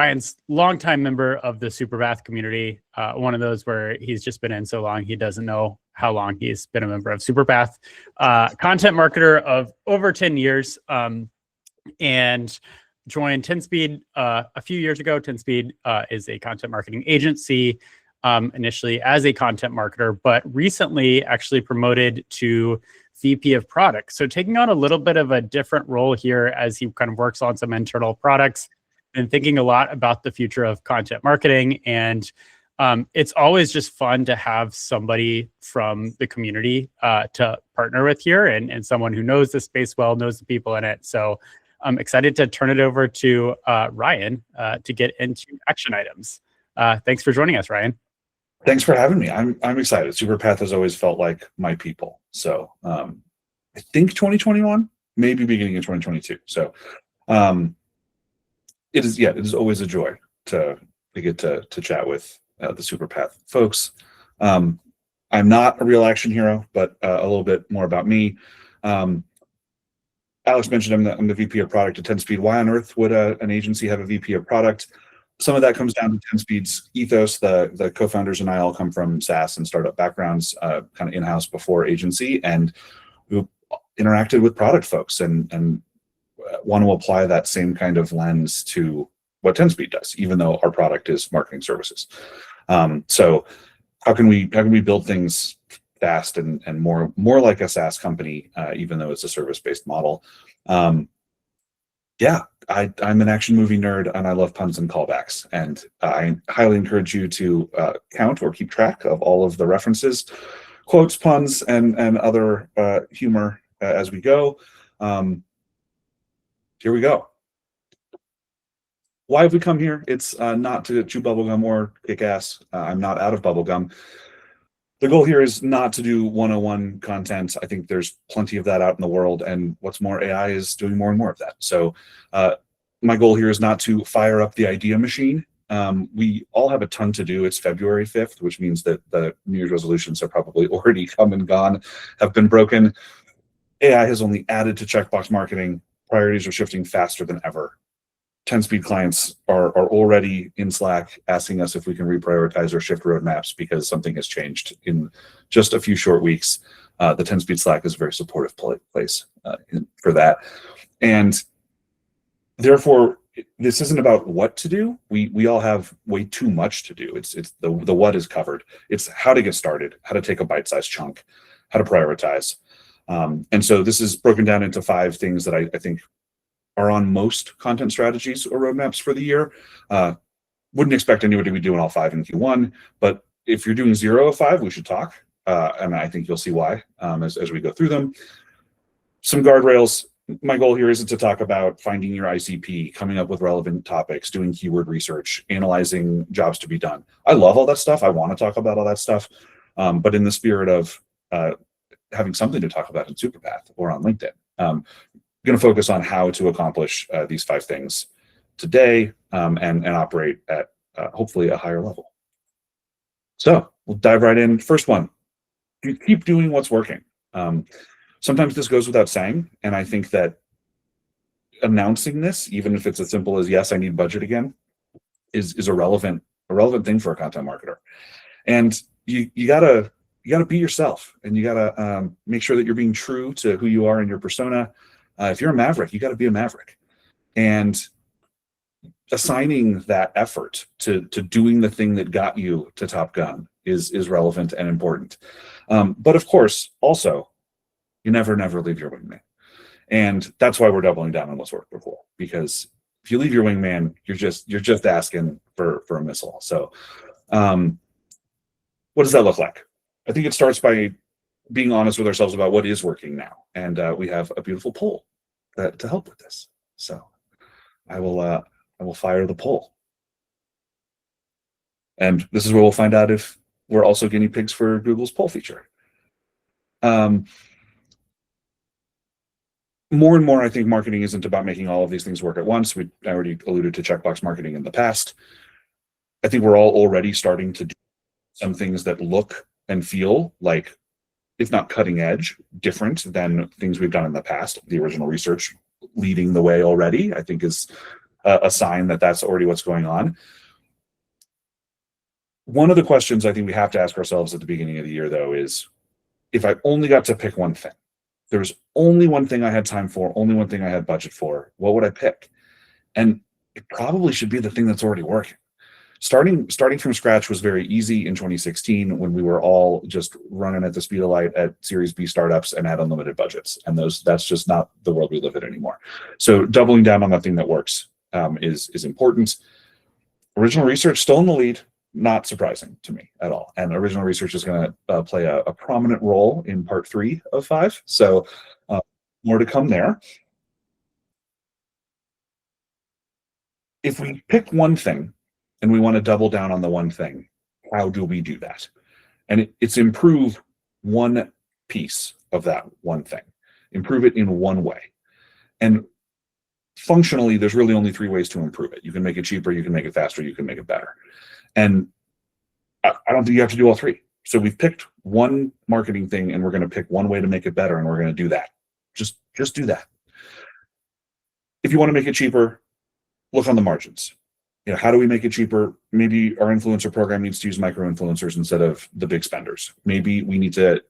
Ryan's longtime member of the Superpath community, one of those where he's just been in so long he doesn't know how long he's been a member of Superpath. Content marketer of over 10 years, and joined 10Speed a few years ago. 10Speed is a content marketing agency, initially as a content marketer, but recently actually promoted to VP of product. So taking on a little bit of a different role here as he kind of works on some internal products and thinking a lot about the future of content marketing. And it's always just fun to have somebody from the community to partner with here, and someone who knows the space well, knows the people in it. So I'm excited to turn it over to Ryan to get into action items. Thanks for joining us, Ryan. Thanks for having me. I'm excited. Superpath has always felt like my people. So I think 2021, maybe beginning of 2022. So it is always a joy to get to chat with the Superpath folks. I'm not a real action hero, but a little bit more about me. Alex mentioned I'm the VP of product at 10Speed. Why on earth would an agency have a VP of product? Some of that comes down to 10Speed's ethos. The co-founders and I all come from SaaS and startup backgrounds, kind of in-house before agency, and we interacted with product folks and want to apply that same kind of lens to what 10Speed does, even though our product is marketing services. So how can we build things fast and more like a SaaS company, even though it's a service-based model? I'm an action movie nerd, and I love puns and callbacks. And I highly encourage you to count or keep track of all of the references, quotes, puns, and other humor as we go. Here we go. Why have we come here? It's not to chew bubblegum or kick ass. I'm not out of bubblegum. The goal here is not to do 101 content. I think there's plenty of that out in the world, and what's more, AI is doing more and more of that. So my goal here is not to fire up the idea machine. We all have a ton to do. It's February 5th, which means that the New Year's resolutions are probably already come and gone, have been broken. AI has only added to checkbox marketing. Priorities are shifting faster than ever. 10Speed clients are already in Slack asking us if we can reprioritize or shift roadmaps because something has changed in just a few short weeks. The 10Speed Slack is a very supportive place for that. And therefore, this isn't about what to do. We all have way too much to do. It's the what is covered. It's how to get started, how to take a bite-sized chunk, how to prioritize. And so this is broken down into 5 things that I think are on most content strategies or roadmaps for the year. Wouldn't expect anybody to be doing all 5 in Q1, but if you're doing 0 of 5, we should talk. And I think you'll see why as we go through them. Some guardrails. My goal here isn't to talk about finding your ICP, coming up with relevant topics, doing keyword research, analyzing jobs to be done. I love all that stuff. I want to talk about all that stuff. But in the spirit of having something to talk about in Superpath or on LinkedIn, I'm going to focus on how to accomplish these 5 things today and operate at hopefully a higher level. So we'll dive right in. First one, you keep doing what's working. Sometimes this goes without saying, and I think that announcing this, even if it's as simple as, yes, I need budget again, is a relevant thing for a content marketer. And you gotta be yourself, and you gotta make sure that you're being true to who you are and your persona. If you're a maverick, you got to be a maverick, and assigning that effort to doing the thing that got you to Top Gun is relevant and important. But of course, also, you never leave your wingman, and that's why we're doubling down on what's worked before. Because if you leave your wingman, you're just asking for a missile. So, what does that look like? I think it starts by being honest with ourselves about what is working now, and we have a beautiful poll to help with this. So I will fire the poll, and this is where we'll find out if we're also guinea pigs for Google's poll feature. More and more, I think marketing isn't about making all of these things work at once. We already alluded to checkbox marketing in the past. I think we're all already starting to do some things that look and feel like, if not cutting edge, different than things we've done in the past. The original research leading the way already, I think, is a sign that that's already what's going on. One of the questions I think we have to ask ourselves at the beginning of the year, though, is if I only got to pick one thing, there's only one thing I had time for, only one thing I had budget for, what would I pick? And it probably should be the thing that's already working. Starting from scratch was very easy in 2016 when we were all just running at the speed of light at Series B startups and had unlimited budgets. And that's just not the world we live in anymore. So doubling down on that thing that works is important. Original research still in the lead, not surprising to me at all. And original research is going to play a prominent role in part 3 of 5. So more to come there. If we pick one thing and we want to double down on the one thing, how do we do that? And it's improve one piece of that one thing, improve it in one way. And functionally, there's really only 3 ways to improve it. You can make it cheaper, you can make it faster, you can make it better. And I don't think you have to do all 3. So we've picked one marketing thing and we're going to pick one way to make it better, and we're going to do that. Just do that. If you want to make it cheaper, look on the margins. How do we make it cheaper? Maybe our influencer program needs to use micro influencers instead of the big spenders. Maybe we need to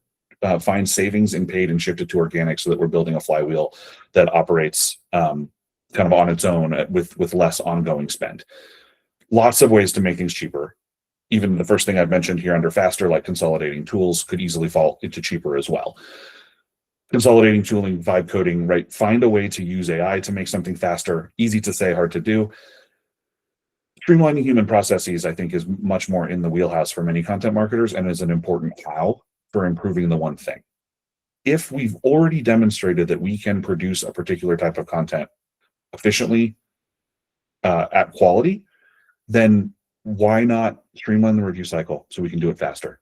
find savings in paid and shift it to organic so that we're building a flywheel that operates kind of on its own with less ongoing spend. Lots of ways to make things cheaper. Even the first thing I've mentioned here under faster, like consolidating tools, could easily fall into cheaper as well. Consolidating tooling, vibe coding, right? Find a way to use AI to make something faster. Easy to say, hard to do. Streamlining human processes, I think, is much more in the wheelhouse for many content marketers and is an important how for improving the one thing. If we've already demonstrated that we can produce a particular type of content efficiently at quality, then why not streamline the review cycle so we can do it faster?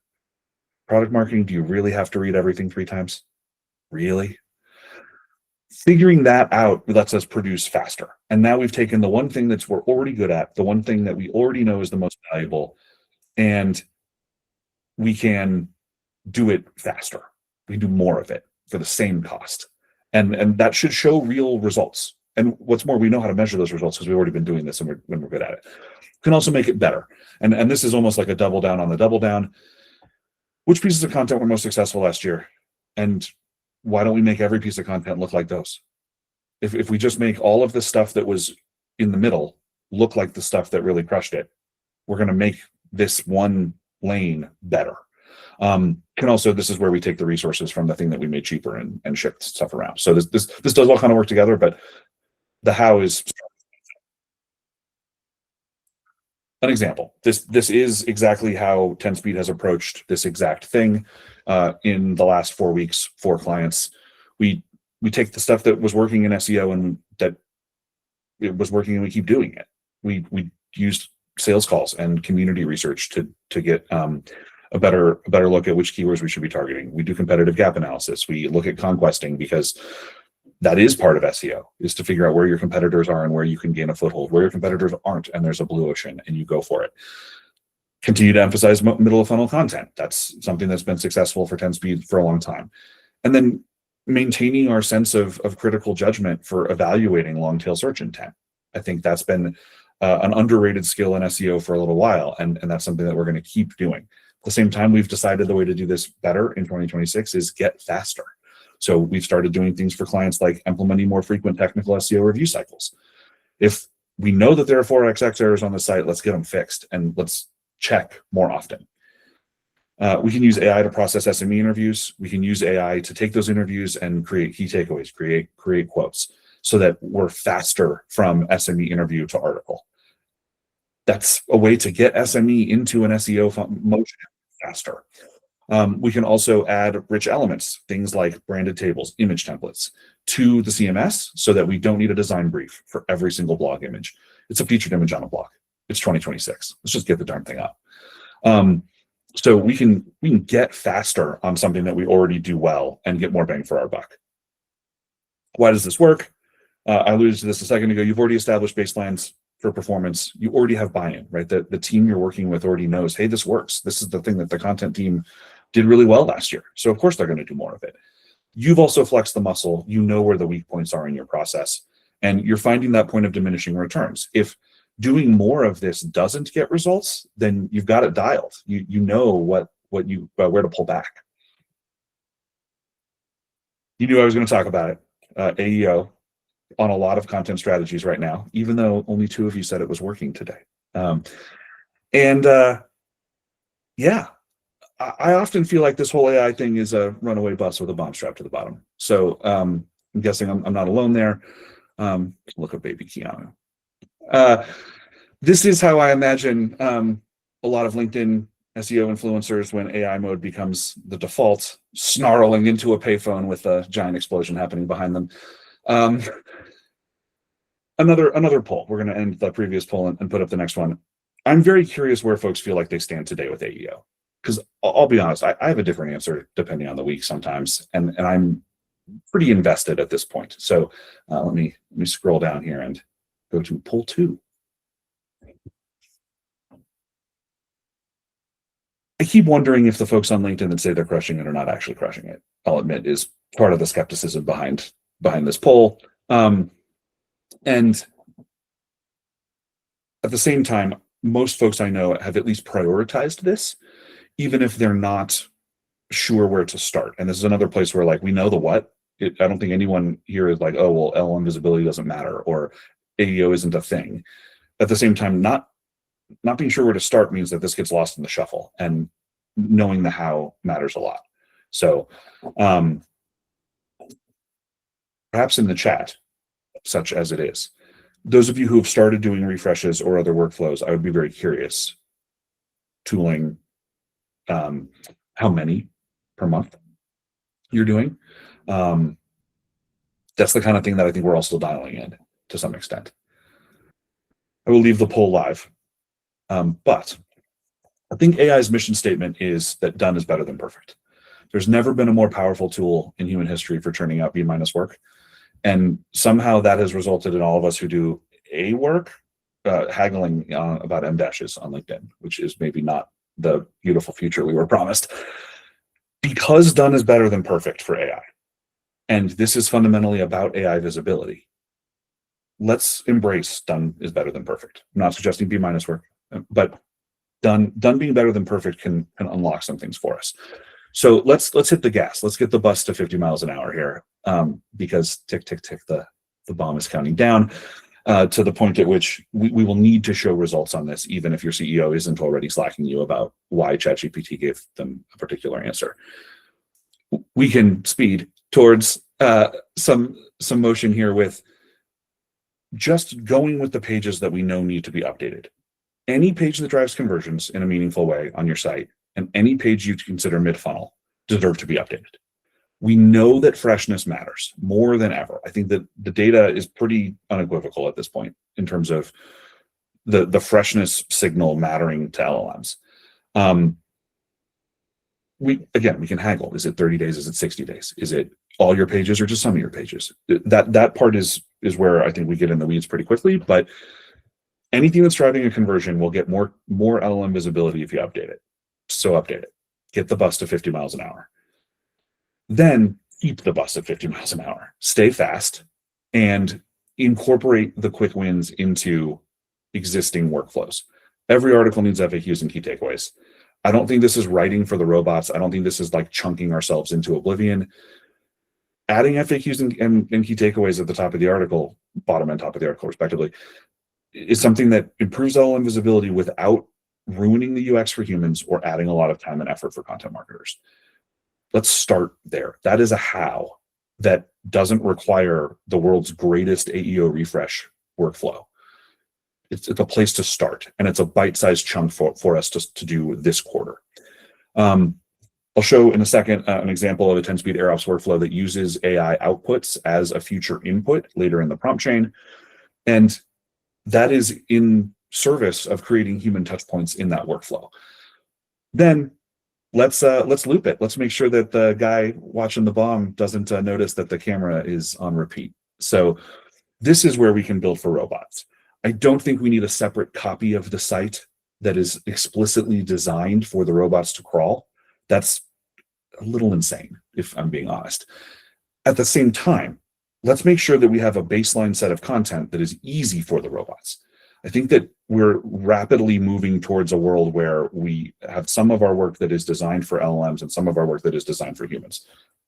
Product marketing, do you really have to read everything 3 times? Really? Figuring that out lets us produce faster. And now we've taken the one thing we're already good at, the one thing that we already know is the most valuable, and we can do it faster. We can do more of it for the same cost. And that should show real results. And what's more, we know how to measure those results because we've already been doing this and we're good at it. We can also make it better. And this is almost like a double down on the double down. Which pieces of content were most successful last year? And why don't we make every piece of content look like those? If we just make all of the stuff that was in the middle look like the stuff that really crushed it, we're going to make this one lane better. This is where we take the resources from the thing that we made cheaper and shift stuff around. So this does all kind of work together, but the how is an example. This is exactly how 10-Speed has approached this exact thing in the last 4 weeks for clients. We take the stuff that was working in SEO and that it was working, and we keep doing it. We used sales calls and community research to get a better look at which keywords we should be targeting. We do competitive gap analysis. We look at conquesting because that is part of SEO, is to figure out where your competitors are and where you can gain a foothold, where your competitors aren't, and there's a blue ocean and you go for it. Continue to emphasize middle of funnel content. That's something that's been successful for 10-Speed for a long time. And then maintaining our sense of critical judgment for evaluating long tail search intent. I think that's been an underrated skill in SEO for a little while, and that's something that we're going to keep doing. At the same time, we've decided the way to do this better in 2026 is get faster. So we've started doing things for clients like implementing more frequent technical SEO review cycles. If we know that there are 4XX errors on the site, let's get them fixed and let's check more often. We can use AI to process SME interviews. We can use AI to take those interviews and create key takeaways, create quotes, so that we're faster from SME interview to article. That's a way to get SME into an SEO motion faster. We can also add rich elements, things like branded tables, image templates, to the CMS so that we don't need a design brief for every single blog image. It's a featured image on a blog. It's 2026. Let's just get the darn thing up. So we can get faster on something that we already do well and get more bang for our buck. Why does this work? I alluded to this a second ago. You've already established baselines for performance. You already have buy-in, right? The team you're working with already knows, hey, this works. This is the thing that the content team did really well last year. So of course they're going to do more of it. You've also flexed the muscle. You know where the weak points are in your process. And you're finding that point of diminishing returns. If doing more of this doesn't get results, then you've got it dialed. You know where to pull back. You knew I was going to talk about it. AEO on a lot of content strategies right now, even though only 2 of you said it was working today. Yeah, I often feel like this whole AI thing is a runaway bus with a bomb strapped to the bottom. So I'm guessing I'm not alone there. Look at baby Keanu. This is how I imagine a lot of LinkedIn SEO influencers when AI mode becomes the default, snarling into a payphone with a giant explosion happening behind them. Another poll. We're going to end the previous poll and put up the next one. I'm very curious where folks feel like they stand today with AEO, because I'll be honest, I have a different answer depending on the week sometimes, and I'm pretty invested at this point. So let me scroll down here and go to poll 2. I keep wondering if the folks on LinkedIn that say they're crushing it are not actually crushing it. I'll admit is part of the skepticism behind this poll. And at the same time, most folks I know have at least prioritized this, even if they're not sure where to start. And this is another place where, like, we know the what. I don't think anyone here is like, oh, well, LLM visibility doesn't matter or AEO isn't a thing. At the same time, not being sure where to start means that this gets lost in the shuffle, and knowing the how matters a lot. So perhaps in the chat, such as it is, those of you who have started doing refreshes or other workflows, I would be very curious. Tooling, how many per month you're doing. That's the kind of thing that I think we're all still dialing in to some extent. I will leave the poll live. But I think AI's mission statement is that done is better than perfect. There's never been a more powerful tool in human history for churning out B- work. And somehow that has resulted in all of us who do A work haggling about M dashes on LinkedIn, which is maybe not the beautiful future we were promised. Because done is better than perfect for AI. And this is fundamentally about AI visibility. Let's embrace done is better than perfect. I'm not suggesting B- work, but done being better than perfect can unlock some things for us. So let's hit the gas. Let's get the bus to 50 miles an hour here, because tick, tick, tick, the bomb is counting down to the point at which we will need to show results on this, even if your CEO isn't already slacking you about why ChatGPT gave them a particular answer. We can speed towards some motion here with just going with the pages that we know need to be updated. Any page that drives conversions in a meaningful way on your site, and any page you consider mid-funnel, deserve to be updated. We know that freshness matters more than ever. I think that the data is pretty unequivocal at this point in terms of the freshness signal mattering to LLMs. We can haggle. Is it 30 days? Is it 60 days? Is it all your pages or just some of your pages? That part is where I think we get in the weeds pretty quickly, but anything that's driving a conversion will get more LLM visibility if you update it. So update it. Get the bus to 50 miles an hour. Then keep the bus at 50 miles an hour. Stay fast and incorporate the quick wins into existing workflows. Every article needs FAQs and key takeaways. I don't think this is writing for the robots. I don't think this is like chunking ourselves into oblivion. Adding FAQs and key takeaways at the top of the article, bottom and top of the article respectively, is something that improves LLM visibility without ruining the UX for humans or adding a lot of time and effort for content marketers. Let's start there. That is a how that doesn't require the world's greatest AEO refresh workflow. It's a place to start, and it's a bite-sized chunk for us to do this quarter. I'll show in a second an example of a 10-speed AirOps workflow that uses AI outputs as a future input later in the prompt chain. And that is in service of creating human touch points in that workflow. Then let's loop it. Let's make sure that the guy watching the bomb doesn't notice that the camera is on repeat. So this is where we can build for robots. I don't think we need a separate copy of the site that is explicitly designed for the robots to crawl. That's a little insane, if I'm being honest. At the same time, let's make sure that we have a baseline set of content that is easy for the robots. I think that we're rapidly moving towards a world where we have some of our work that is designed for LLMs and some of our work that is designed for humans.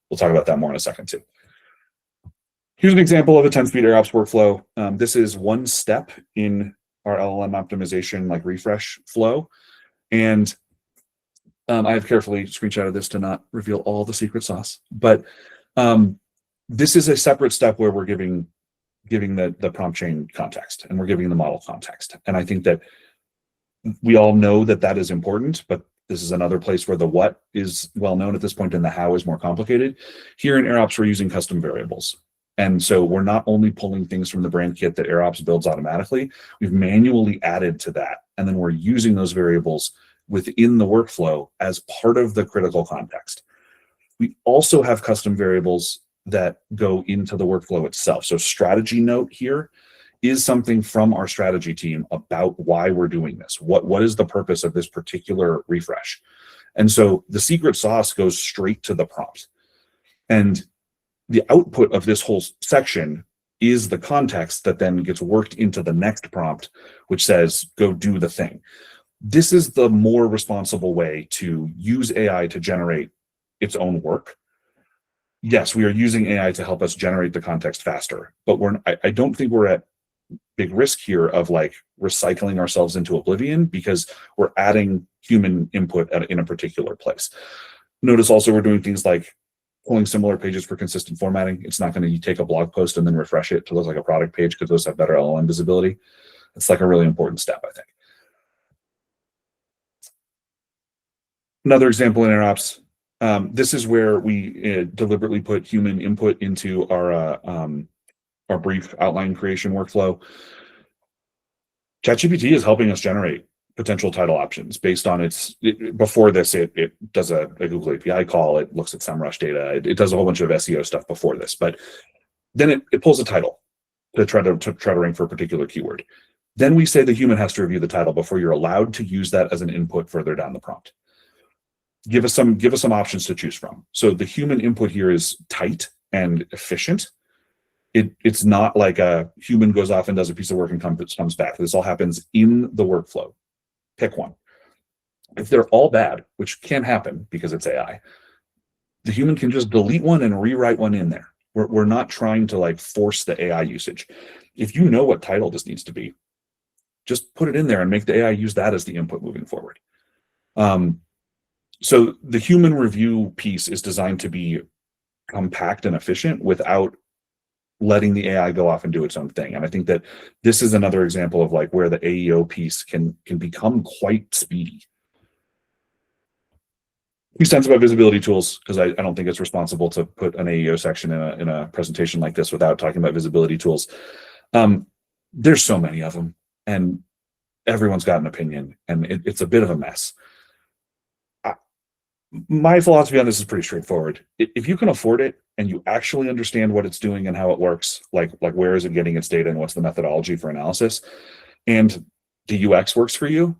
We'll talk about that more in a second too. Here's an example of a 10-speed AirOps workflow. This is one step in our LLM optimization, like refresh flow. And I have carefully screenshotted this to not reveal all the secret sauce, but this is a separate step where we're giving the prompt chain context and we're giving the model context. And I think that we all know that that is important, but this is another place where the what is well known at this point and the how is more complicated. Here in AirOps, we're using custom variables. And so we're not only pulling things from the brand kit that AirOps builds automatically, we've manually added to that. And then we're using those variables within the workflow as part of the critical context. We also have custom variables that go into the workflow itself. So strategy note here is something from our strategy team about why we're doing this. What is the purpose of this particular refresh? And so the secret sauce goes straight to the prompt. And the output of this whole section is the context that then gets worked into the next prompt, which says, go do the thing. This is the more responsible way to use AI to generate its own work. Yes, we are using AI to help us generate the context faster, but I don't think we're at big risk here of like recycling ourselves into oblivion because we're adding human input in a particular place. Notice also we're doing things like pulling similar pages for consistent formatting. It's not going to take a blog post and then refresh it to look like a product page because those have better LLM visibility. It's like a really important step, I think. Another example in AirOps, this is where we deliberately put human input into our brief outline creation workflow. ChatGPT is helping us generate potential title options based on before this, it does a Google API call, it looks at SEMrush data, it does a whole bunch of SEO stuff before this, but then it pulls a title to try to rank for a particular keyword. Then we say the human has to review the title before you're allowed to use that as an input further down the prompt. Give us some options to choose from. So the human input here is tight and efficient. It's not like a human goes off and does a piece of work and comes back. This all happens in the workflow. Pick one. If they're all bad, which can happen because it's AI, the human can just delete one and rewrite one in there. We're not trying to like force the AI usage. If you know what title this needs to be, just put it in there and make the AI use that as the input moving forward. So the human review piece is designed to be compact and efficient without letting the AI go off and do its own thing. And I think that this is another example of like where the AEO piece can become quite speedy. Few cents about visibility tools, because I don't think it's responsible to put an AEO section in a presentation like this without talking about visibility tools. There's so many of them, and everyone's got an opinion, and it's a bit of a mess. My philosophy on this is pretty straightforward. If you can afford it and you actually understand what it's doing and how it works, like where is it getting its data and what's the methodology for analysis, and the UX works for you,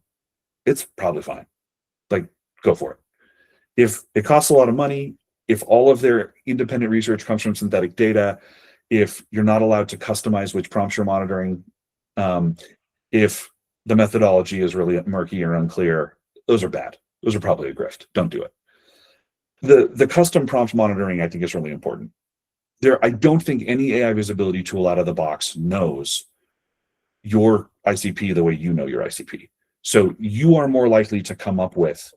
it's probably fine. Like, go for it. If it costs a lot of money, if all of their independent research comes from synthetic data, if you're not allowed to customize which prompts you're monitoring, if the methodology is really murky or unclear, those are bad. Those are probably a grift. Don't do it. The custom prompt monitoring, I think, is really important. I don't think any AI visibility tool out of the box knows your ICP the way you know your ICP. So you are more likely to come up with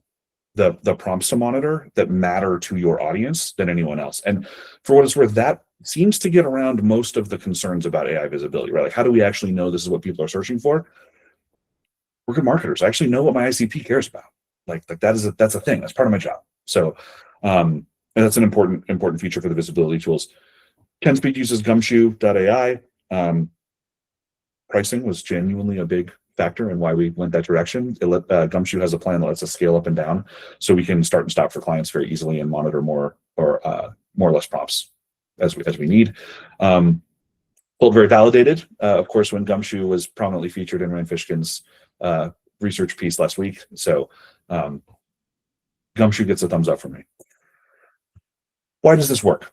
the prompts to monitor that matter to your audience than anyone else. And for what it's worth, that seems to get around most of the concerns about AI visibility, right? Like, how do we actually know this is what people are searching for? We're good marketers. I actually know what my ICP cares about. Like that's a thing. That's part of my job. So, and that's an important feature for the visibility tools. 10-speed uses Gumshoe.ai. Pricing was genuinely a big factor in why we went that direction. Gumshoe has a plan that lets us scale up and down, so we can start and stop for clients very easily and monitor more or less prompts as we need. Felt very validated, of course, when Gumshoe was prominently featured in Rand Fishkin's research piece last week. So Gumshoe gets a thumbs up from me. Why does this work?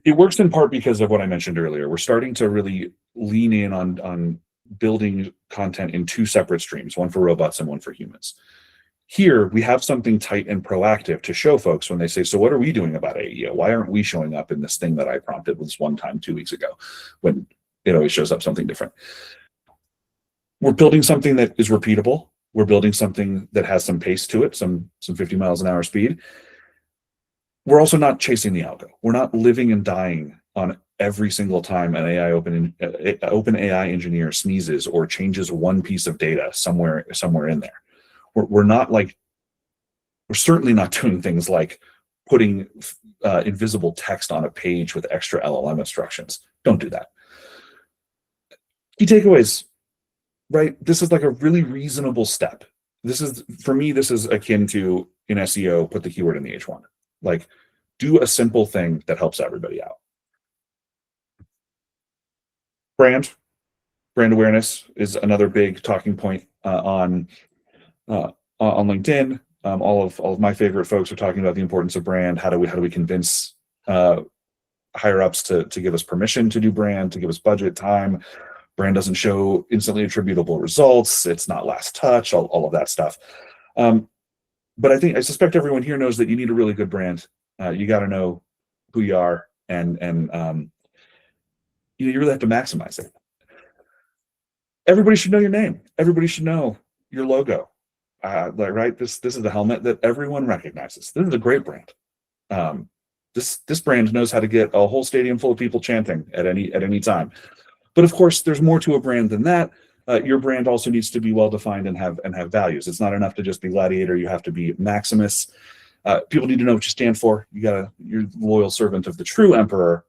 it works in part because of what I mentioned earlier. We're starting to really lean in on building content in two separate streams, one for robots and one for humans. Here, we have something tight and proactive to show folks when they say, so what are we doing about AEO? Why aren't we showing up in this thing that I prompted this one time 2 weeks ago, when it always shows up something different? We're building something that is repeatable. We're building something that has some pace to it, some 50 miles an hour speed. We're also not chasing the algo. We're not living and dying on every single time an open AI engineer sneezes or changes one piece of data somewhere in there. We're certainly not doing things like putting invisible text on a page with extra LLM instructions. Don't do that. Key takeaways, right? This is like a really reasonable step. For me, this is akin to, in SEO, put the keyword in the H1. Like, do a simple thing that helps everybody out. Brand awareness is another big talking point on LinkedIn. All of my favorite folks are talking about the importance of brand. How do we convince higher ups to give us permission to do brand, to give us budget, time? Brand doesn't show instantly attributable results. It's not last touch, all of that stuff. But I suspect everyone here knows that you need a really good brand. You got to know who you are, and you really have to maximize it. Everybody should know your name. Everybody should know your logo. Right? This is a helmet that everyone recognizes. This is a great brand. This brand knows how to get a whole stadium full of people chanting at any time. But of course, there's more to a brand than that. Your brand also needs to be well defined and have values. It's not enough to just be Gladiator. You have to be Maximus. People need to know what you stand for. You're the loyal servant of the true emperor,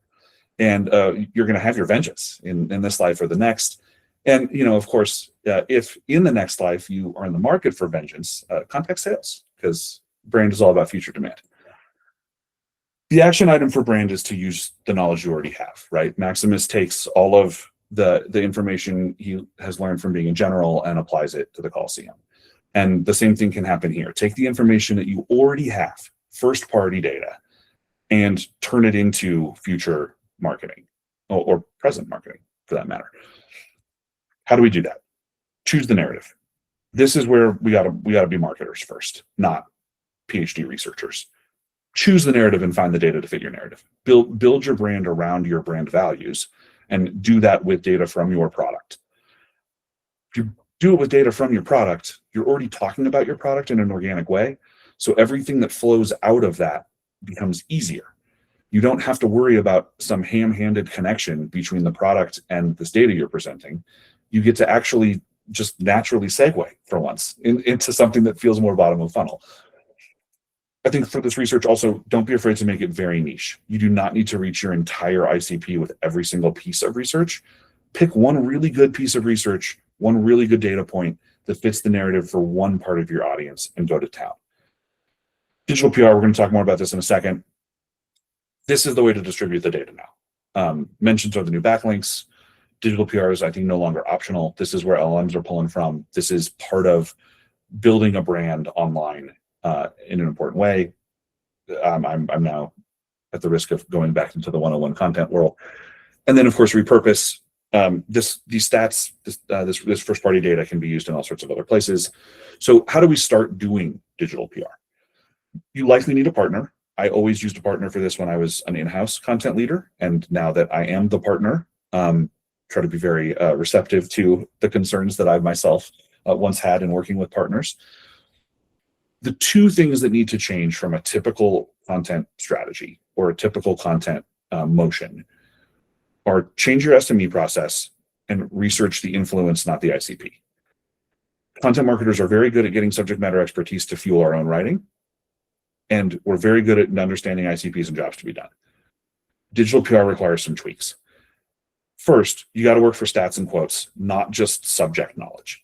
and you're going to have your vengeance in this life or the next. And of course, if in the next life you are in the market for vengeance, contact sales, because brand is all about future demand. The action item for brand is to use the knowledge you already have. Right? Maximus takes all of the information he has learned from being in general and applies it to the Coliseum. And the same thing can happen here. Take the information that you already have, first party data, and turn it into future marketing or present marketing for that matter. How do we do that? Choose the narrative. This is where we gotta be marketers first, not PhD researchers. Choose the narrative and find the data to fit your narrative. Build your brand around your brand values, and do that with data from your product. If you do it with data from your product, you're already talking about your product in an organic way. So everything that flows out of that becomes easier. You don't have to worry about some ham-handed connection between the product and this data you're presenting. You get to actually just naturally segue for once into something that feels more bottom of funnel. I think for this research also, don't be afraid to make it very niche. You do not need to reach your entire ICP with every single piece of research. Pick one really good piece of research, one really good data point that fits the narrative for one part of your audience, and go to town. Digital PR, we're going to talk more about this in a second. This is the way to distribute the data now. Mentions are the new backlinks. Digital PR is, I think, no longer optional. This is where LLMs are pulling from. This is part of building a brand online in an important way. I'm now at the risk of going back into the 101 content world. And then, of course, repurpose. These stats, this first party data can be used in all sorts of other places. So how do we start doing digital PR? You likely need a partner. I always used a partner for this when I was an in-house content leader. And now that I am the partner, try to be very receptive to the concerns that I myself once had in working with partners. The two things that need to change from a typical content strategy or a typical content motion are change your SME process and research the influence, not the ICP. Content marketers are very good at getting subject matter expertise to fuel our own writing, and we're very good at understanding ICPs and jobs to be done. Digital PR requires some tweaks. First, you got to work for stats and quotes, not just subject knowledge.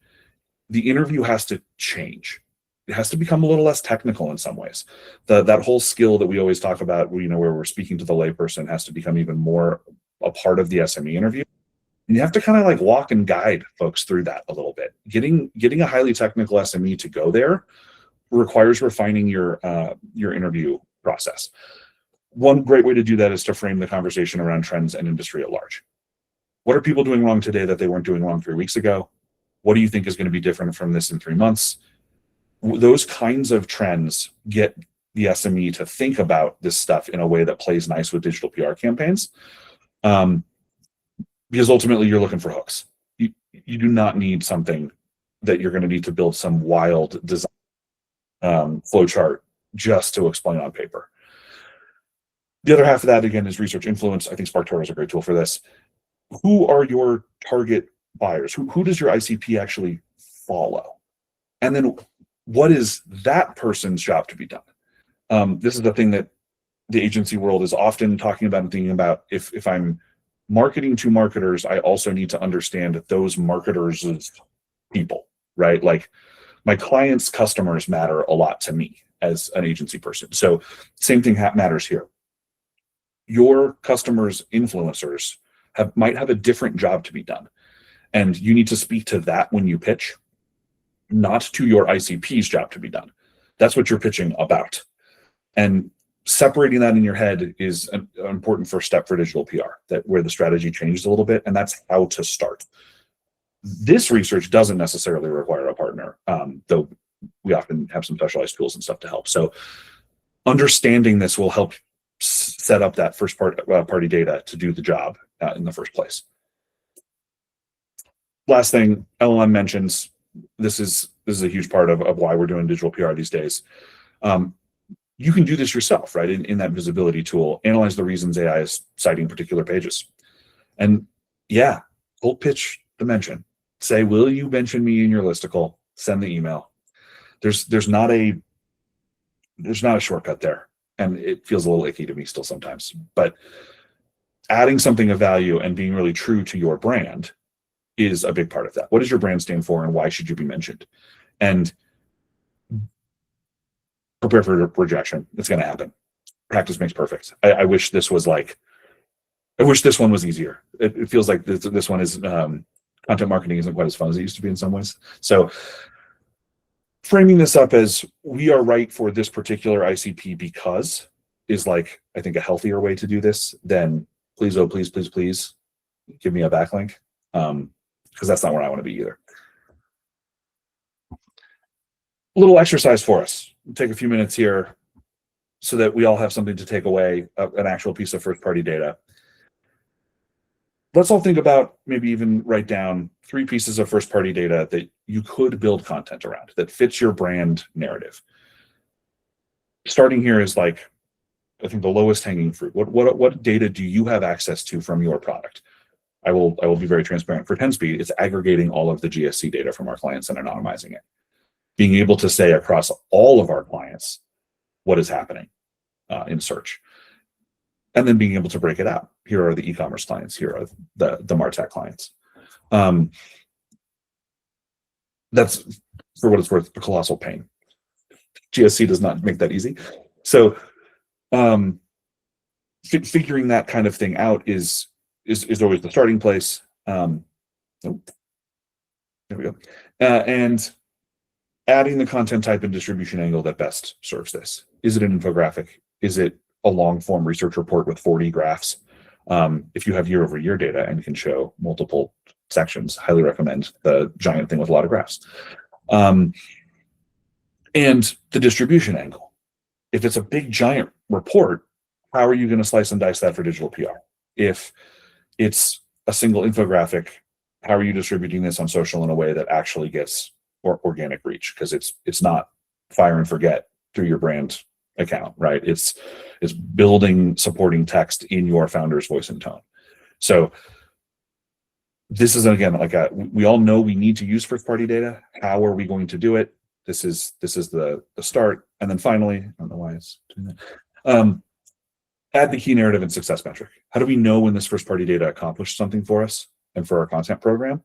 The interview has to change. It has to become a little less technical in some ways. That whole skill that we always talk about, where we're speaking to the layperson, has to become even more a part of the SME interview. And you have to kind of like walk and guide folks through that a little bit. Getting a highly technical SME to go there requires refining your interview process. one great way to do that is to frame the conversation around trends and industry at large. What are people doing wrong today that they weren't doing wrong 3 weeks ago? What do you think is going to be different from this in 3 months? Those kinds of trends get the SME to think about this stuff in a way that plays nice with digital PR campaigns. Because ultimately you're looking for hooks. You do not need something that you're going to need to build some wild design flowchart just to explain on paper. The other half of that, again, is research influence. I think SparkToro is a great tool for this. Who are your target buyers? Who does your ICP actually follow? And then what is that person's job to be done? This is the thing that the agency world is often talking about and thinking about. If I'm marketing to marketers, I also need to understand those marketers' people, right? Like my clients' customers matter a lot to me as an agency person. So same thing matters here. Your customers' influencers might have a different job to be done. And you need to speak to that when you pitch, not to your ICP's job to be done. That's what you're pitching about. And separating that in your head is an important first step for digital PR, where the strategy changes a little bit, and that's how to start. This research doesn't necessarily require a partner, though we often have some specialized tools and stuff to help. So understanding this will help set up that first party data to do the job in the first place. Last thing, LLM mentions, this is a huge part of why we're doing digital PR these days. You can do this yourself, right? In that visibility tool, analyze the reasons AI is citing particular pages. And yeah, cold pitch the mention. Say, will you mention me in your listicle? Send the email. There's not a shortcut there. And it feels a little icky to me still sometimes. But adding something of value and being really true to your brand is a big part of that. What does your brand stand for and why should you be mentioned? And prepare for rejection. It's going to happen. Practice makes perfect. I wish this was I wish this one was easier. It feels like this one is, content marketing isn't quite as fun as it used to be in some ways. So framing this up as we are right for this particular ICP because is I think a healthier way to do this than please, oh, please, please, please give me a backlink. Because that's not where I want to be either. A little exercise for us. Take a few minutes here so that we all have something to take away, an actual piece of first-party data. Let's all think about, maybe even write down 3 pieces of first-party data that you could build content around that fits your brand narrative. Starting here is I think the lowest hanging fruit. What data do you have access to from your product? I will be very transparent. For 10-speed, it's aggregating all of the GSC data from our clients and anonymizing it. Being able to say across all of our clients what is happening in search. And then being able to break it out. Here are the e-commerce clients. Here are the MarTech clients. That's, for what it's worth, a colossal pain. GSC does not make that easy. So figuring that kind of thing out is always the starting place. There we go. And adding the content type and distribution angle that best serves this. Is it an infographic? Is it a long form research report with 40 graphs? If you have year-over-year data and can show multiple sections, highly recommend the giant thing with a lot of graphs. And the distribution angle. If it's a big giant report, how are you going to slice and dice that for digital PR? If it's a single infographic, how are you distributing this on social in a way that actually gets organic reach? Because it's not fire and forget through your brand account, right? It's building supporting text in your founder's voice and tone. So this is, again, we all know we need to use first party data. How are we going to do it? This is the start. And then finally, I don't know why it's doing that. Add the key narrative and success metric. How do we know when this first party data accomplished something for us and for our content program?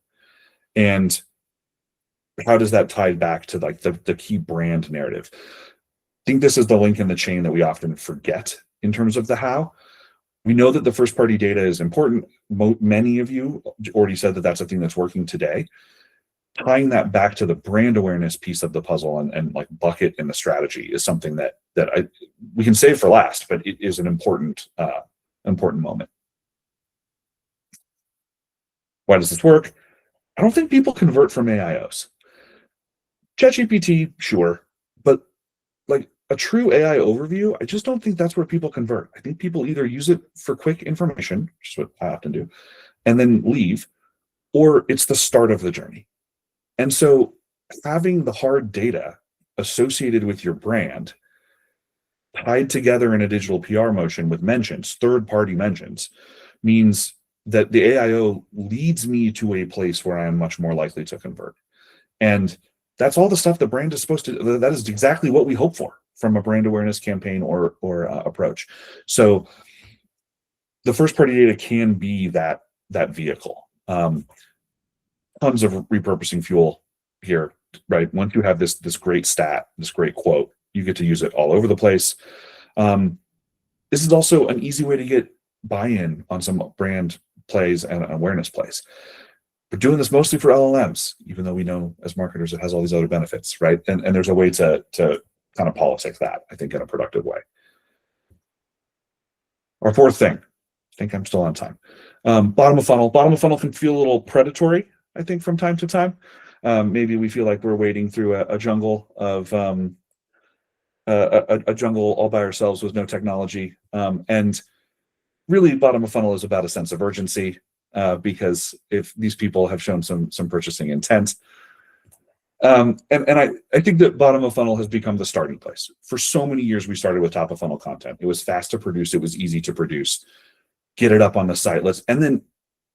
And how does that tie back to the key brand narrative? I think this is the link in the chain that we often forget in terms of the how. We know that the first party data is important. Many of you already said that that's a thing that's working today. tying that back to the brand awareness piece of the puzzle and like bucket in the strategy is something that we can save for last, but it is an important moment. Why does this work? I don't think people convert from AIOs. ChatGPT, sure, but like a true AI overview, I just don't think that's where people convert. I think people either use it for quick information, which is what I often do, and then leave, or it's the start of the journey. And so having the hard data associated with your brand tied together in a digital PR motion with mentions, third-party mentions, means that the AIO leads me to a place where I am much more likely to convert. And that's all the stuff the brand is supposed to, that is exactly what we hope for from a brand awareness campaign or approach. So the first-party data can be that vehicle. Tons of repurposing fuel here, right? Once you have this great stat, this great quote, you get to use it all over the place. This is also an easy way to get buy-in on some brand plays and awareness plays. We're doing this mostly for LLMs, even though we know as marketers it has all these other benefits, right? And there's a way to kind of politic that, I think, in a productive way. Our fourth thing, I think I'm still on time. Bottom of funnel. Bottom of funnel can feel a little predatory, I think, from time to time. Maybe we feel like we're wading through a jungle of a jungle all by ourselves with no technology. And really, bottom of funnel is about a sense of urgency, because if these people have shown some purchasing intent, and I think that bottom of funnel has become the starting place. For so many years, we started with top of funnel content. It was fast to produce. It was easy to produce. Get it up on the site. And then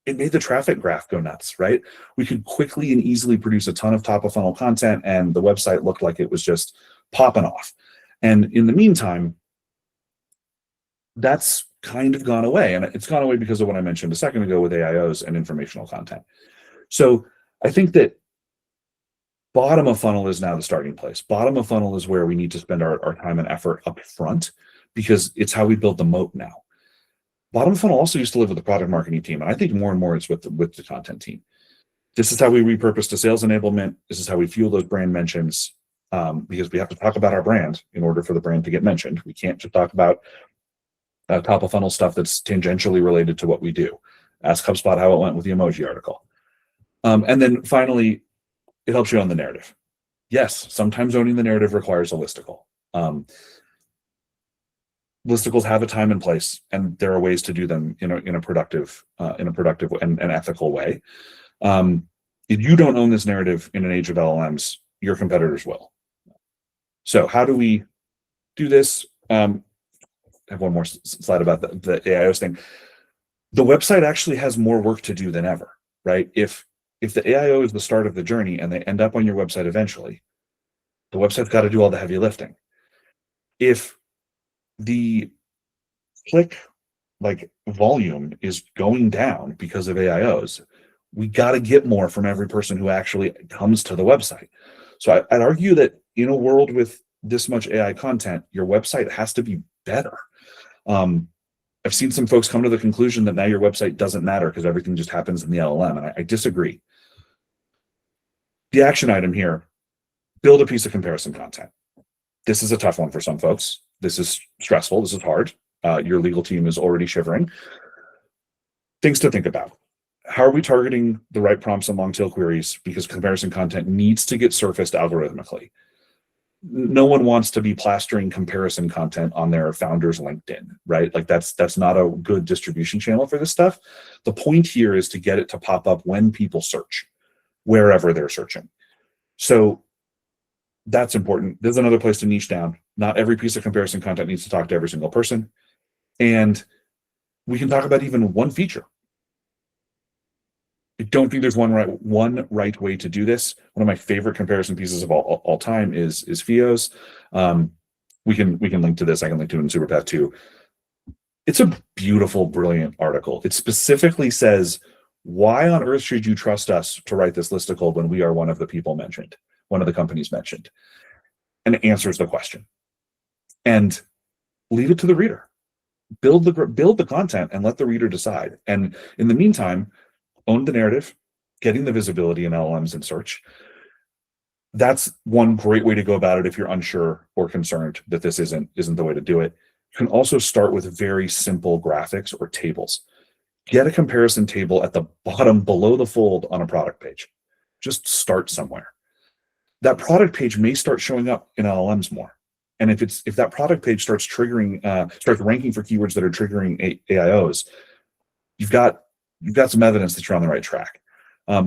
it made the traffic graph go nuts, right? We could quickly and easily produce a ton of top of funnel content, and the website looked like it was just popping off. And in the meantime, that's kind of gone away. And it's gone away because of what I mentioned a second ago with AIOs and informational content. So I think that bottom of funnel is now the starting place. Bottom of funnel is where we need to spend our time and effort up front, because it's how we build the moat now. Bottom of funnel also used to live with the product marketing team, and I think more and more it's with the content team. This is how we repurpose to sales enablement. This is how we fuel those brand mentions, because we have to talk about our brand in order for the brand to get mentioned. We can't just talk about top of funnel stuff that's tangentially related to what we do. Ask HubSpot how it went with the emoji article. And then finally, it helps you own the narrative. Yes, sometimes owning the narrative requires a listicle. Listicles have a time and place, and there are ways to do them in a productive and ethical way. If you don't own this narrative in an age of LLMs, your competitors will. So how do we do this? I have one more slide about the AIOs thing. The website actually has more work to do than ever, right? If the AIO is the start of the journey and they end up on your website eventually, the website's got to do all the heavy lifting. If the click volume is going down because of AIOs, we got to get more from every person who actually comes to the website. So I'd argue that in a world with this much AI content, your website has to be better. I've seen some folks come to the conclusion that now your website doesn't matter because everything just happens in the LLM, and I disagree. The action item here, build a piece of comparison content. This is a tough one for some folks. This is stressful. This is hard. Your legal team is already shivering. Things to think about. How are we targeting the right prompts and long tail queries? Because comparison content needs to get surfaced algorithmically. No one wants to be plastering comparison content on their founder's LinkedIn, right? Like that's not a good distribution channel for this stuff. The point here is to get it to pop up when people search, wherever they're searching. So that's important. There's another place to niche down. Not every piece of comparison content needs to talk to every single person. And we can talk about even one feature. I don't think there's one right way to do this. One of my favorite comparison pieces of all time is FIOS. We can link to this. I can link to it in Superpath too. It's a beautiful, brilliant article. It specifically says, why on earth should you trust us to write this listicle when we are one of the people mentioned, one of the companies mentioned, and it answers the question. And leave it to the reader. Build the content and let the reader decide. And in the meantime, own the narrative, getting the visibility in LLMs and search. That's one great way to go about it if you're unsure or concerned that this isn't the way to do it. You can also start with very simple graphics or tables. Get a comparison table at the bottom below the fold on a product page. Just start somewhere. That product page may start showing up in LLMs more. And if that product page starts ranking for keywords that are triggering AIOs, you've got some evidence that you're on the right track.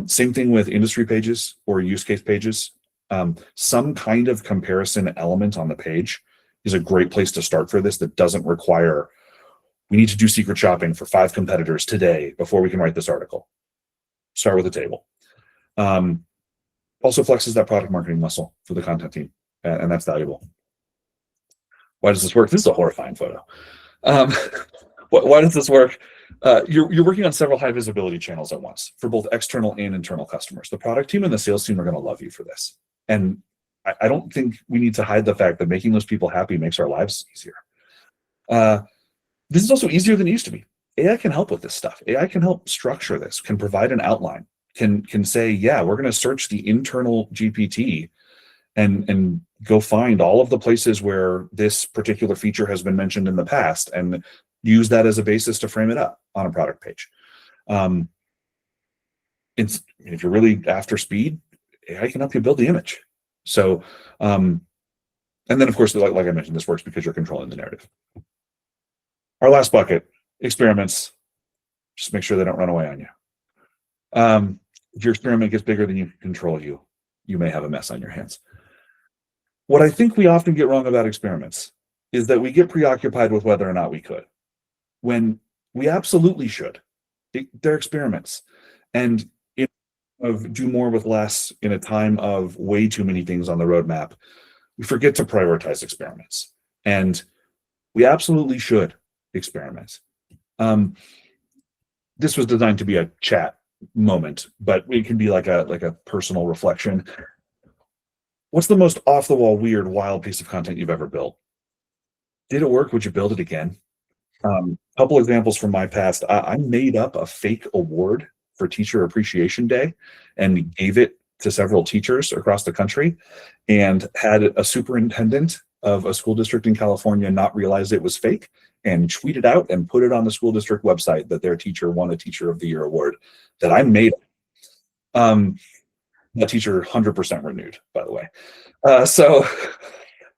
Same thing with industry pages or use case pages. Some kind of comparison element on the page is a great place to start for this that doesn't require, we need to do secret shopping for 5 competitors today before we can write this article. Start with a table. Also flexes that product marketing muscle for the content team, and that's valuable. Why does this work? This is a horrifying photo. Why does this work? You're working on several high visibility channels at once for both external and internal customers. The product team and the sales team are going to love you for this. And I don't think we need to hide the fact that making those people happy makes our lives easier. This is also easier than it used to be. AI can help with this stuff. AI can help structure this, can provide an outline, can say, yeah, we're going to search the internal GPT and go find all of the places where this particular feature has been mentioned in the past and use that as a basis to frame it up on a product page. If you're really after speed, AI can help you build the image. So, and then of course, like I mentioned, this works because you're controlling the narrative. Our last bucket, experiments. Just make sure they don't run away on you. If your experiment gets bigger than you can control, you may have a mess on your hands. What I think we often get wrong about experiments is that we get preoccupied with whether or not we could, when we absolutely should. They're experiments. And of do more with less in a time of way too many things on the roadmap, we forget to prioritize experiments. And we absolutely should experiment. This was designed to be a chat moment, but it can be like a personal reflection. What's the most off-the-wall, weird, wild piece of content you've ever built? Did it work? Would you build it again? Couple examples from my past. I made up a fake award for Teacher Appreciation Day and gave it to several teachers across the country, and had a superintendent of a school district in California not realize it was fake and tweet it out and put it on the school district website that their teacher won a Teacher of the Year award that I made. That teacher 100% renewed, by the way. So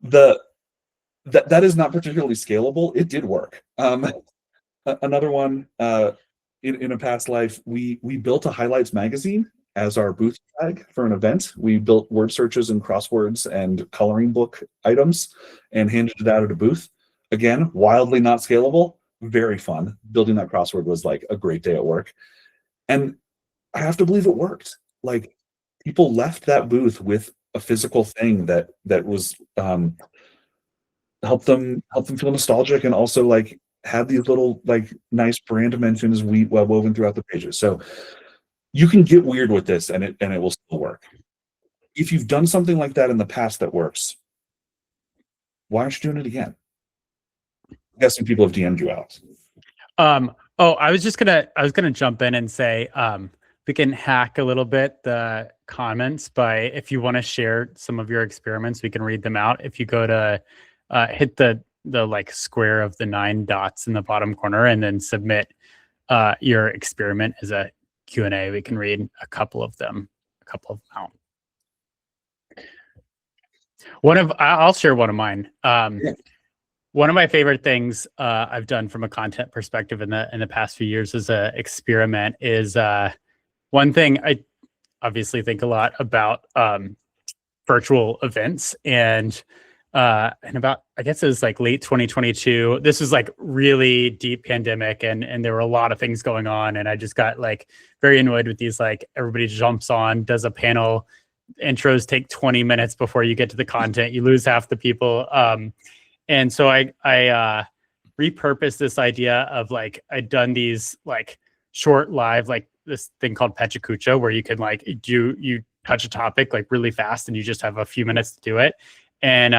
that is not particularly scalable. It did work. Another one, in a past life, we built a highlights magazine as our booth tag for an event. We built word searches and crosswords and coloring book items and handed it out at a booth. Again, wildly not scalable, very fun. Building that crossword was like a great day at work. And I have to believe it worked. Like, people left that booth with a physical thing that was helped them feel nostalgic, and also like had these little like nice brand mentions woven throughout the pages. So you can get weird with this and it will still work. If you've done something like that in the past that works, why aren't you doing it again? I'm guessing people have DM'd you out. I was gonna jump in and say, we can hack a little bit the comments by, if you want to share some of your experiments, we can read them out. If you go to hit the like square of the 9 dots in the bottom corner and then submit your experiment as a Q&A, we can read a couple of them out. I'll share one of mine. One of my favorite things I've done from a content perspective in the past few years as an experiment is one thing I obviously think a lot about virtual events, and about, I guess it was like late 2022. This was like really deep pandemic, and there were a lot of things going on, and I just got like very annoyed with these, like everybody jumps on, does a panel, intros take 20 minutes before you get to the content, you lose half the people. And so I repurposed this idea of like, I'd done these like short live, like this thing called Pechacucha, where you can like you touch a topic like really fast and you just have a few minutes to do it. And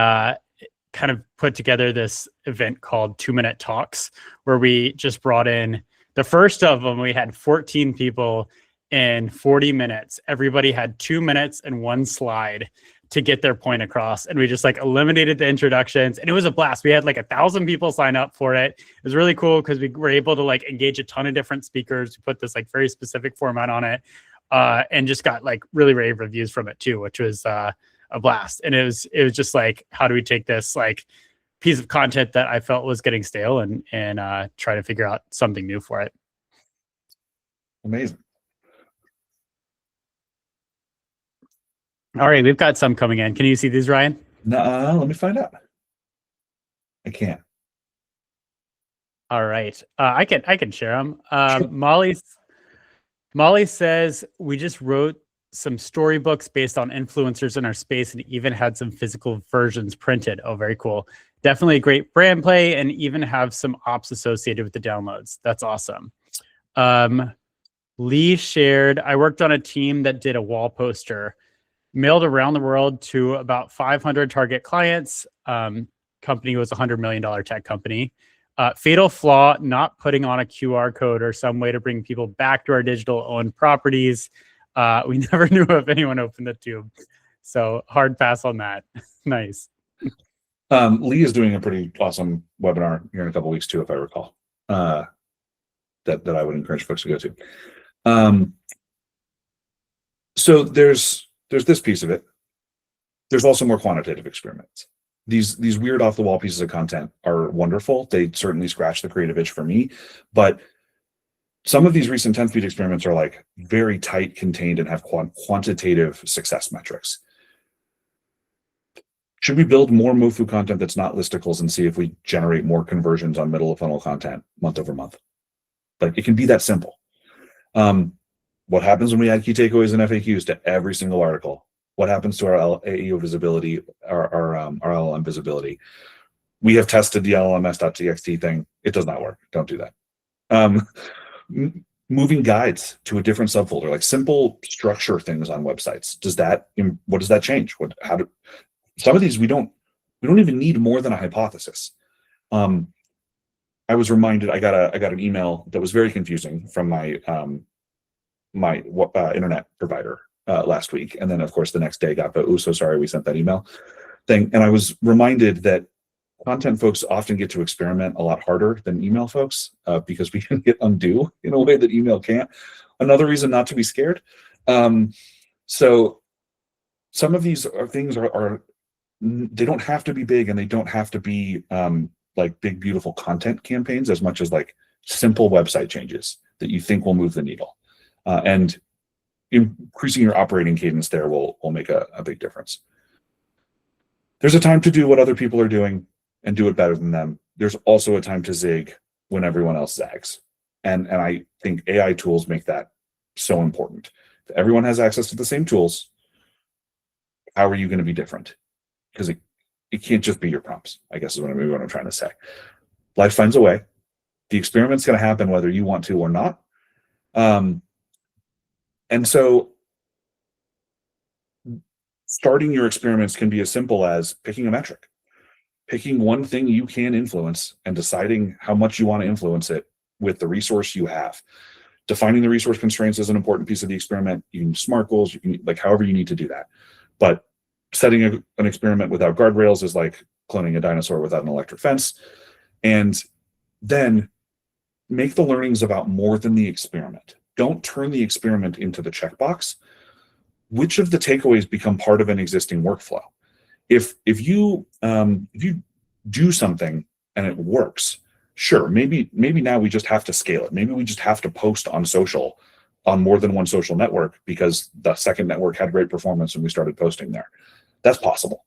kind of put together this event called 2-Minute Talks, where we just brought in, the first of them, we had 14 people, in 40 minutes. Everybody had 2 minutes and 1 slide to get their point across. And we just like eliminated the introductions, and it was a blast. We had like 1,000 people sign up for it. It was really cool because we were able to like engage a ton of different speakers. We put this like very specific format on it, and just got like really rave reviews from it too, which was a blast. And it was just like, how do we take this like piece of content that I felt was getting stale and try to figure out something new for it. Amazing. All right, we've got some coming in. Can you see these, Ryan? No, let me find out. I can't. All right, I can share them. Sure. Molly says we just wrote some storybooks based on influencers in our space and even had some physical versions printed. Oh, very cool. Definitely a great brand play, and even have some ops associated with the downloads. That's awesome. Lee shared, I worked on a team that did a wall poster mailed around the world to about 500 target clients. Company was a $100 million tech company. Fatal flaw, not putting on a QR code or some way to bring people back to our digital owned properties. We never knew if anyone opened the tube. So hard pass on that. Nice. Lee is doing a pretty awesome webinar here in a couple of weeks too, if I recall, that I would encourage folks to go to. So there's this piece of it. There's also more quantitative experiments. These weird off the wall pieces of content are wonderful. They certainly scratch the creative itch for me, but some of these recent 10-speed experiments are like very tight, contained, and have quantitative success metrics. Should we build more MOFU content that's not listicles and see if we generate more conversions on middle of funnel content month over month? Like, it can be that simple. What happens when we add key takeaways and FAQs to every single article? What happens to our AEO visibility, our LLM visibility? We have tested the LLMS.txt thing. It does not work. Don't do that. Moving guides to a different subfolder, like simple structure things on websites. What does that change? Some of these we don't even need more than a hypothesis. I was reminded, I got an email that was very confusing from my internet provider last week, and then of course the next day got the so sorry we sent that email thing, and I was reminded that content folks often get to experiment a lot harder than email folks because we can hit undo in a way that email can't. Another reason not to be scared. So some of these things are they don't have to be big, and they don't have to be like big beautiful content campaigns as much as like simple website changes that you think will move the needle, and increasing your operating cadence there will make a big difference. There's a time to do what other people are doing and do it better than them. There's also a time to zig when everyone else zags. And I think AI tools make that so important. If everyone has access to the same tools, how are you going to be different? Because it can't just be your prompts, I guess is what I'm trying to say. Life finds a way. The experiment's going to happen whether you want to or not. And so starting your experiments can be as simple as picking a metric, picking one thing you can influence and deciding how much you want to influence it with the resource you have. Defining the resource constraints is an important piece of the experiment. You can use SMART goals, you can, like, however you need to do that. But setting an experiment without guardrails is like cloning a dinosaur without an electric fence. And then make the learnings about more than the experiment. Don't turn the experiment into the checkbox. Which of the takeaways become part of an existing workflow? If you do something and it works, sure, maybe now we just have to scale it. Maybe we just have to post on social, on more than one social network, because the second network had great performance and we started posting there. That's possible.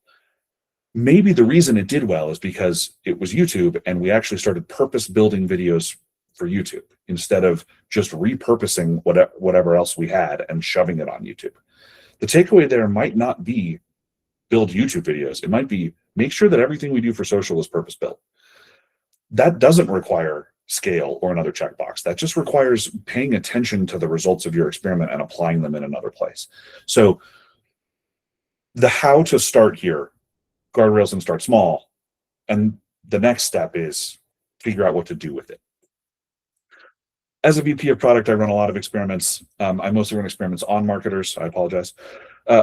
Maybe the reason it did well is because it was YouTube and we actually started purpose building videos for YouTube instead of just repurposing whatever else we had and shoving it on YouTube. The takeaway there might not be build YouTube videos. It might be make sure that everything we do for social is purpose built. That doesn't require scale or another checkbox. That just requires paying attention to the results of your experiment and applying them in another place. So the how to start here, guardrails and start small. And the next step is figure out what to do with it. As a VP of product, I run a lot of experiments. I mostly run experiments on marketers. I apologize.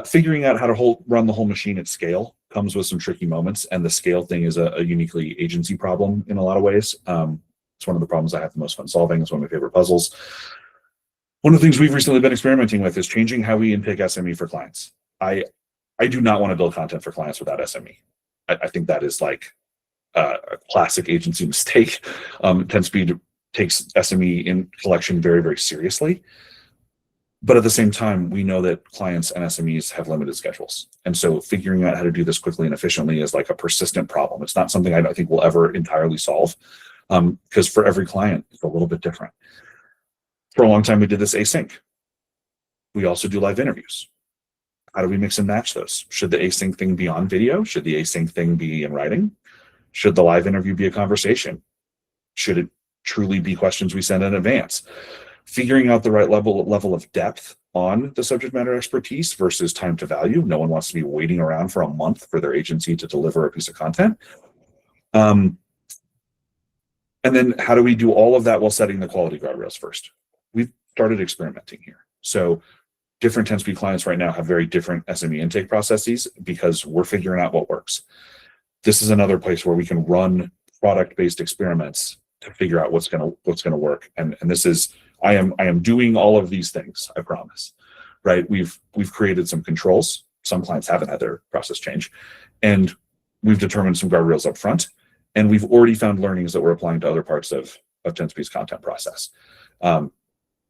Figuring out how to run the whole machine at scale comes with some tricky moments, and the scale thing is a uniquely agency problem in a lot of ways. It's one of the problems I have the most fun solving. It's one of my favorite puzzles. One of the things we've recently been experimenting with is changing how we inpick SME for clients. I do not want to build content for clients without SME. I think that is like a classic agency mistake. 10speed takes SME in collection very, very seriously. But at the same time, we know that clients and SMEs have limited schedules. And so figuring out how to do this quickly and efficiently is like a persistent problem. It's not something I don't think we'll ever entirely solve, because for every client, it's a little bit different. For a long time, we did this async. We also do live interviews. How do we mix and match those? Should the async thing be on video? Should the async thing be in writing? Should the live interview be a conversation? Should it truly be questions we send in advance? Figuring out the right level of depth on the subject matter expertise versus time to value. No one wants to be waiting around for a month for their agency to deliver a piece of content. And then how do we do all of that while setting the quality guardrails first? We've started experimenting here. So different 10speed clients right now have very different SME intake processes because we're figuring out what works. This is another place where we can run product-based experiments to figure out what's gonna work. And this is, I am doing all of these things, I promise. Right? We've created some controls. Some clients haven't had their process change, and we've determined some guardrails up front. And we've already found learnings that we're applying to other parts of 10speed's content process.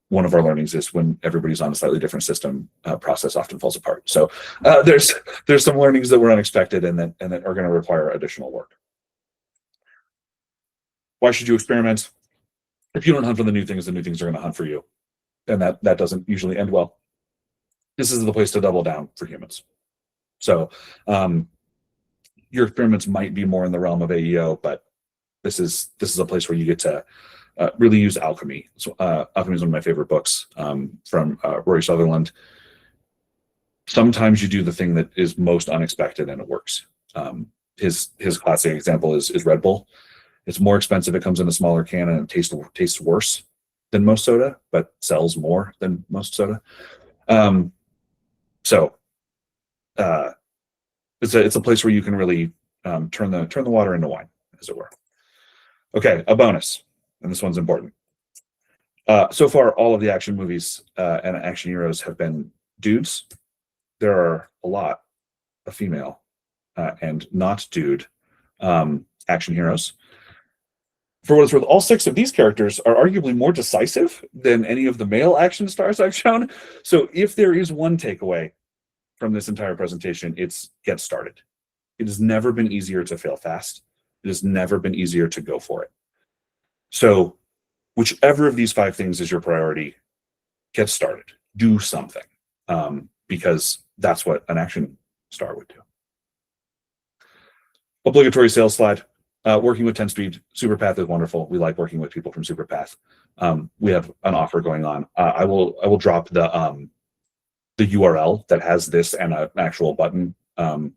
One of our learnings is when everybody's on a slightly different system, process often falls apart. So there's some learnings that were unexpected and that are going to require additional work. Why should you experiment? If you don't hunt for the new things are going to hunt for you, and that doesn't usually end well. This is the place to double down for humans. So your experiments might be more in the realm of AEO, but this is a place where you get to really use alchemy. So, alchemy is one of my favorite books from Rory Sutherland. Sometimes you do the thing that is most unexpected and it works. His classic example is Red Bull. It's more expensive. It comes in a smaller can and it tastes worse than most soda, but sells more than most soda. It's a place where you can really turn the water into wine, as it were. Okay, a bonus, and this one's important. So far, all of the action movies and action heroes have been dudes. There are a lot of female and not dude action heroes. For what it's worth, all 6 of these characters are arguably more decisive than any of the male action stars I've shown. So if there is one takeaway from this entire presentation, it's get started. It has never been easier to fail fast. It has never been easier to go for it. So whichever of these 5 things is your priority, get started. Do something, because that's what an action star would do. Obligatory sales slide. Working with 10speed, Superpath is wonderful. We like working with people from Superpath. We have an offer going on. I will drop the URL that has this and an actual button in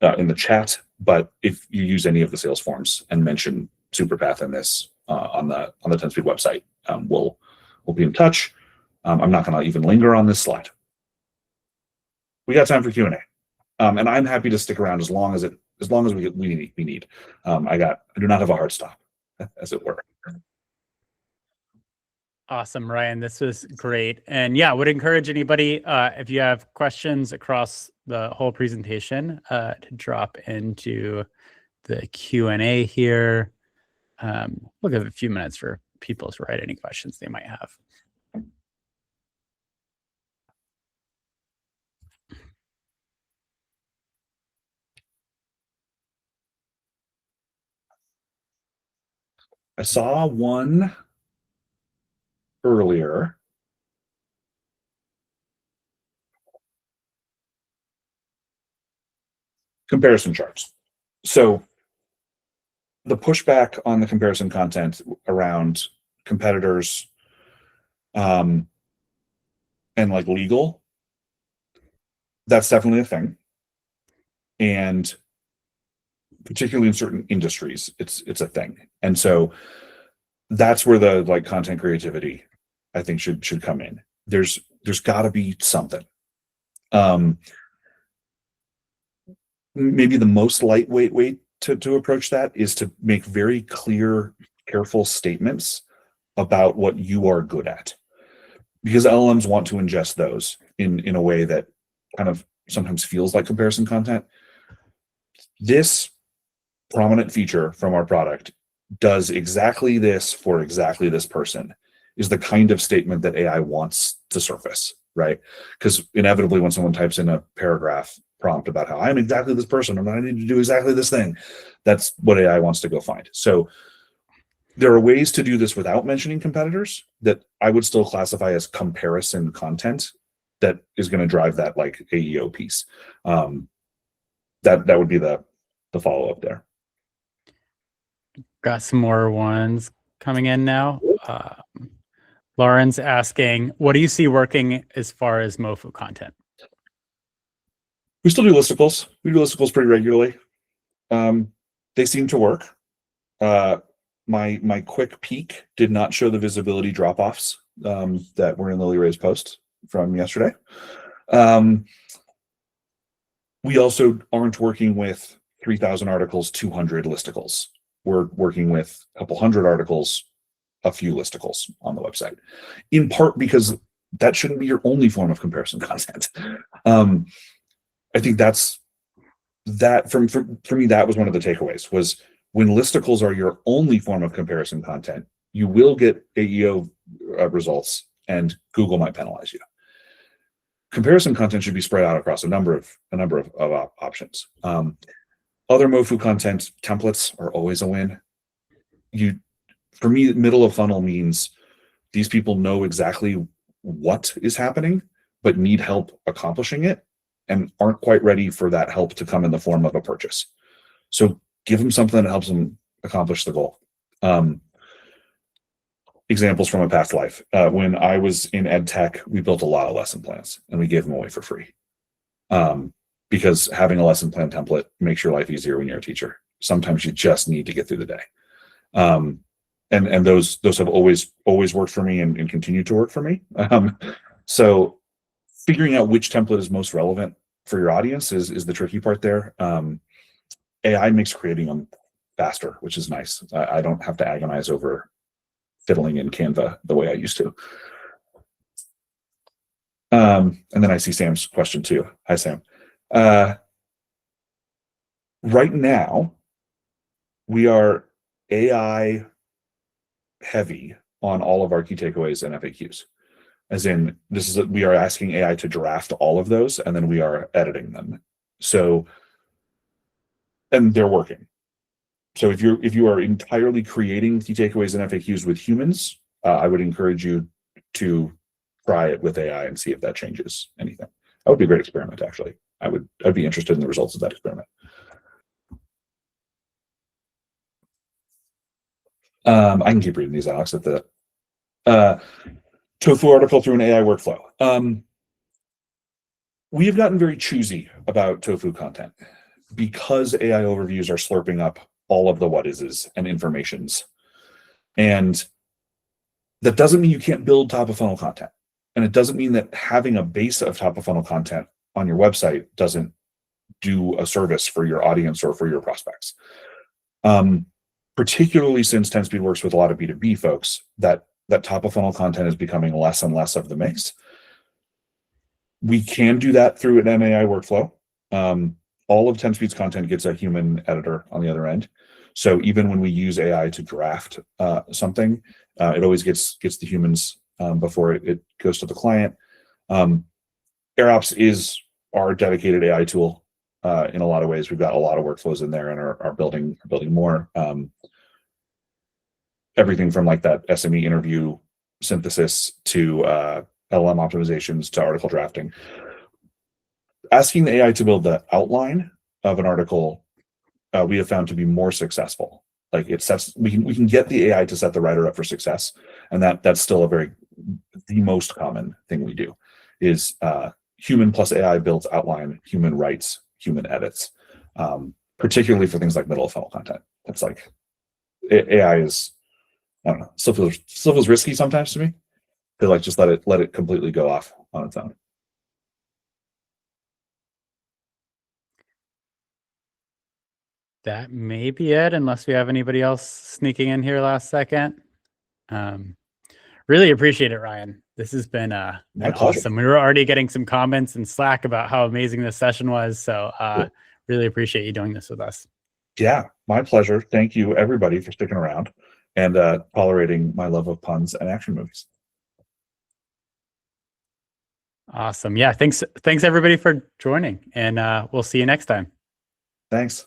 the chat. But if you use any of the sales forms and mention Superpath in this on the 10speed website, we'll be in touch. I'm not going to even linger on this slide. We got time for Q&A, and I'm happy to stick around as long as we need. I do not have a hard stop, as it were. Awesome, Ryan. This was great. And yeah, I would encourage anybody, if you have questions across the whole presentation, to drop into the Q&A here. We'll give a few minutes for people to write any questions they might have. I saw one earlier. Comparison charts. So the pushback on the comparison content around competitors and like legal, that's definitely a thing. And particularly in certain industries, it's a thing. And so that's where the like content creativity, I think, should come in. There's got to be something. Maybe the most lightweight way to approach that is to make very clear, careful statements about what you are good at, because LLMs want to ingest those in a way that kind of sometimes feels like comparison content. This prominent feature from our product does exactly this for exactly this person is the kind of statement that AI wants to surface, right? Because inevitably when someone types in a paragraph prompt about how I'm exactly this person and I need to do exactly this thing, that's what AI wants to go find. So there are ways to do this without mentioning competitors that I would still classify as comparison content that is going to drive that like AEO piece. That would be the follow-up there. Got some more ones coming in now. Lauren's asking, what do you see working as far as MOFU content? We still do listicles. We do listicles pretty regularly. They seem to work. My quick peek did not show the visibility drop-offs that were in Lily Ray's post from yesterday. We also aren't working with 3,000 articles, 200 listicles. We're working with a couple hundred articles, a few listicles on the website, in part because that shouldn't be your only form of comparison content. I think that's for me, that was one of the takeaways, was when listicles are your only form of comparison content, you will get AEO results and Google might penalize you. Comparison content should be spread out across a number of options. Other MOFU content, templates are always a win. For me, middle of funnel means these people know exactly what is happening, but need help accomplishing it and aren't quite ready for that help to come in the form of a purchase. So give them something that helps them accomplish the goal. Examples from a past life. When I was in ed tech, we built a lot of lesson plans and we gave them away for free. Because having a lesson plan template makes your life easier when you're a teacher. Sometimes you just need to get through the day. And those have always worked for me and continue to work for me. So figuring out which template is most relevant for your audience is the tricky part there. AI makes creating them faster, which is nice. I don't have to agonize over fiddling in Canva the way I used to. And then I see Sam's question too. Hi, Sam. Right now, we are AI heavy on all of our key takeaways and FAQs. As in, we are asking AI to draft all of those, and then we are editing them. So, and they're working. So if you are entirely creating key takeaways and FAQs with humans, I would encourage you to try it with AI and see if that changes anything. That would be a great experiment, actually. I'd be interested in the results of that experiment. I can keep reading these, Alex, at the TOFU article through an AI workflow. We have gotten very choosy about TOFU content because AI overviews are slurping up all of the what is and informations. And that doesn't mean you can't build top of funnel content. And it doesn't mean that having a base of top of funnel content on your website doesn't do a service for your audience or for your prospects. Particularly since 10-Speed works with a lot of B2B folks, that top of funnel content is becoming less and less of the mix. We can do that through an AI workflow. All of 10-Speed's content gets a human editor on the other end. So even when we use AI to draft something, it always gets the humans before it goes to the client. AirOps is our dedicated AI tool in a lot of ways. We've got a lot of workflows in there and are building more. Everything from like that SME interview synthesis to LLM optimizations to article drafting. Asking the AI to build the outline of an article, we have found to be more successful. Like we can get the AI to set the writer up for success, and that's still the most common thing we do is human plus AI builds outline, human writes, human edits, particularly for things like middle of funnel content. It's like AI is I don't know. Still feels risky sometimes to me. Feel like just let it completely go off on its own. That may be it, unless we have anybody else sneaking in here last second. Really appreciate it, Ryan. This has been awesome. We were already getting some comments in Slack about how amazing this session was. So cool. Really appreciate you doing this with us. Yeah, my pleasure. Thank you, everybody, for sticking around and tolerating my love of puns and action movies. Awesome. Yeah, thanks everybody for joining, and we'll see you next time. Thanks.